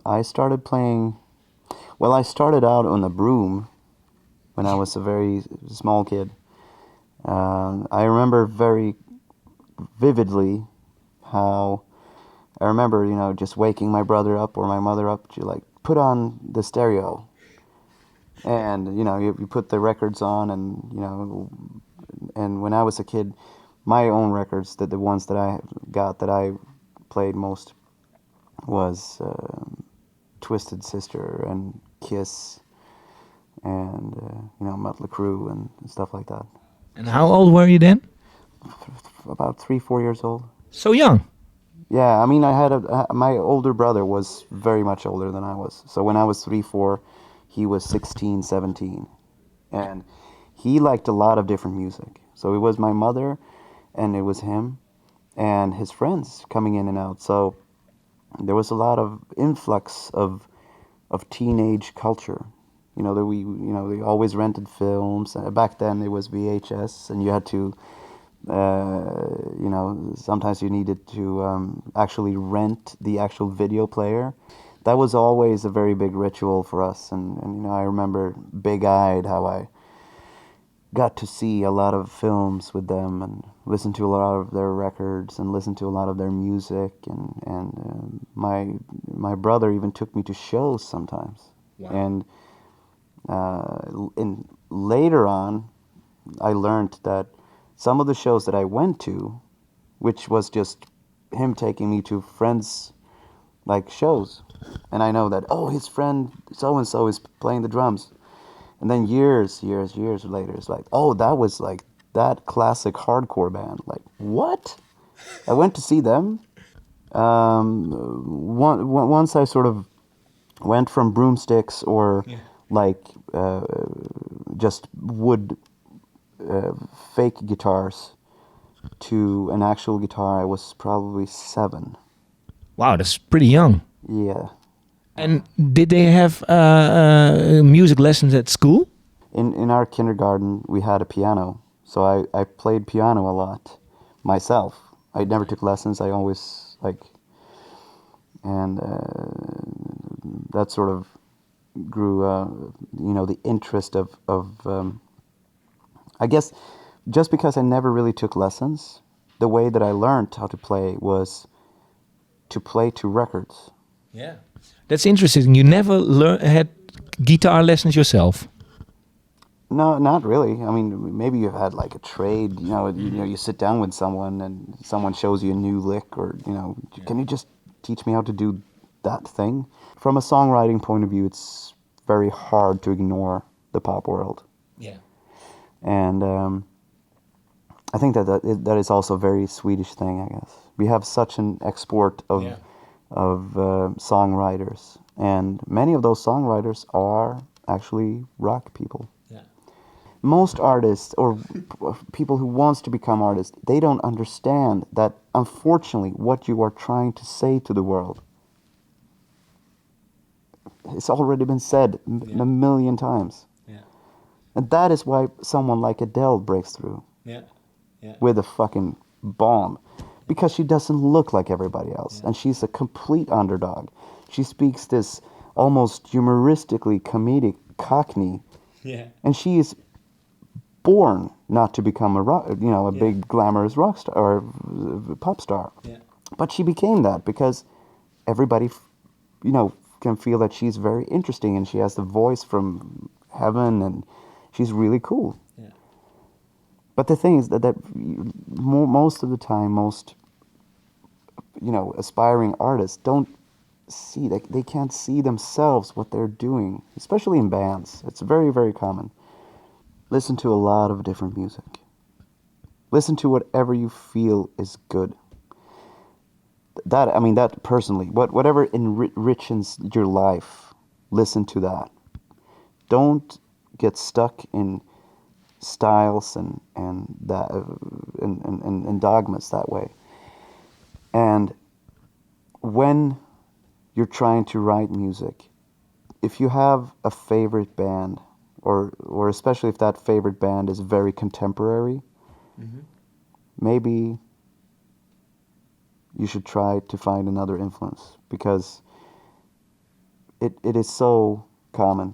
I started playing. Well, I started out on the broom when I was a very small kid. I remember very vividly how I remember, just waking my brother up or my mother up to like put on the stereo, and you put the records on, and and when I was a kid, my own records, the ones that I got that I played most was Twisted Sister and Kiss and Mötley Crüe and stuff like that. And how old were you then? About 3-4 years old. So young. Yeah, I mean, my older brother was very much older than I was. So when I was 3-4, he was 16, 17, and he liked a lot of different music. So it was my mother, and it was him, and his friends coming in and out. So there was a lot of influx of teenage culture. That they always rented films. Back then it was VHS, and you had to, sometimes you needed to actually rent the actual video player. That was always a very big ritual for us, and I remember big-eyed how I got to see a lot of films with them and listen to a lot of their records and listen to a lot of their music, and my brother even took me to shows sometimes. Wow. And later on, I learned that some of the shows that I went to, which was just him taking me to friends like shows, and I know that his friend so and so is playing the drums. And then years later, it's like, that was like that classic hardcore band. Like, what? I went to see them. Once I sort of went from broomsticks or like just wood fake guitars to an actual guitar, I was probably 7. Wow, that's pretty young. Yeah. And did they have music lessons at school? In our kindergarten, we had a piano, so I played piano a lot myself. I never took lessons. I always and that sort of grew, the interest of I guess just because I never really took lessons, the way that I learned how to play was to play to records. Yeah. That's interesting. You never had guitar lessons yourself? No, not really. I mean, maybe you've had like a trade. You sit down with someone and someone shows you a new lick, or can you just teach me how to do that thing? From a songwriting point of view, it's very hard to ignore the pop world. Yeah. And I think that is also a very Swedish thing, I guess. We have such an export of songwriters, and many of those songwriters are actually rock people. Yeah. Most artists or people who wants to become artists, they don't understand that, unfortunately, what you are trying to say to the world, it's already been said a million times. Yeah. And that is why someone like Adele breaks through with a fucking bomb. Because she doesn't look like everybody else. And she's a complete underdog. She speaks this almost humoristically comedic Cockney. Yeah. And she is born not to become a big glamorous rock star or pop star. Yeah. But she became that because everybody, can feel that she's very interesting and she has the voice from heaven and she's really cool. Yeah. But the thing is that most of the time, most aspiring artists don't see, they can't see themselves what they're doing, especially in bands. It's very, very common. Listen to a lot of different music. Listen to whatever you feel is good. That personally, whatever enriches your life, listen to that. Don't get stuck in styles and that and dogmas that way. And when you're trying to write music, if you have a favorite band, or especially if that favorite band is very contemporary, maybe you should try to find another influence, because it is so common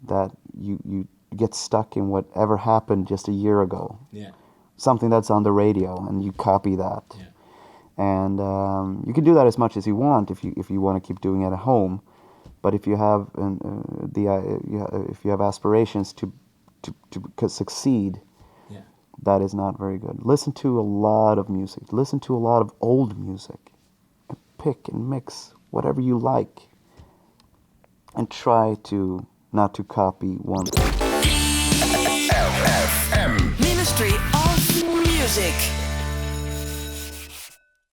that you get stuck in whatever happened just a year ago. Yeah. Something that's on the radio, and you copy that. Yeah. And you can do that as much as you want if you want to keep doing it at home. But if you have if you have aspirations to succeed, Yeah. that is not very good. Listen to a lot of music. Listen to a lot of old music. And pick and mix whatever you like, and try to not to copy one thing. Ministry of Music.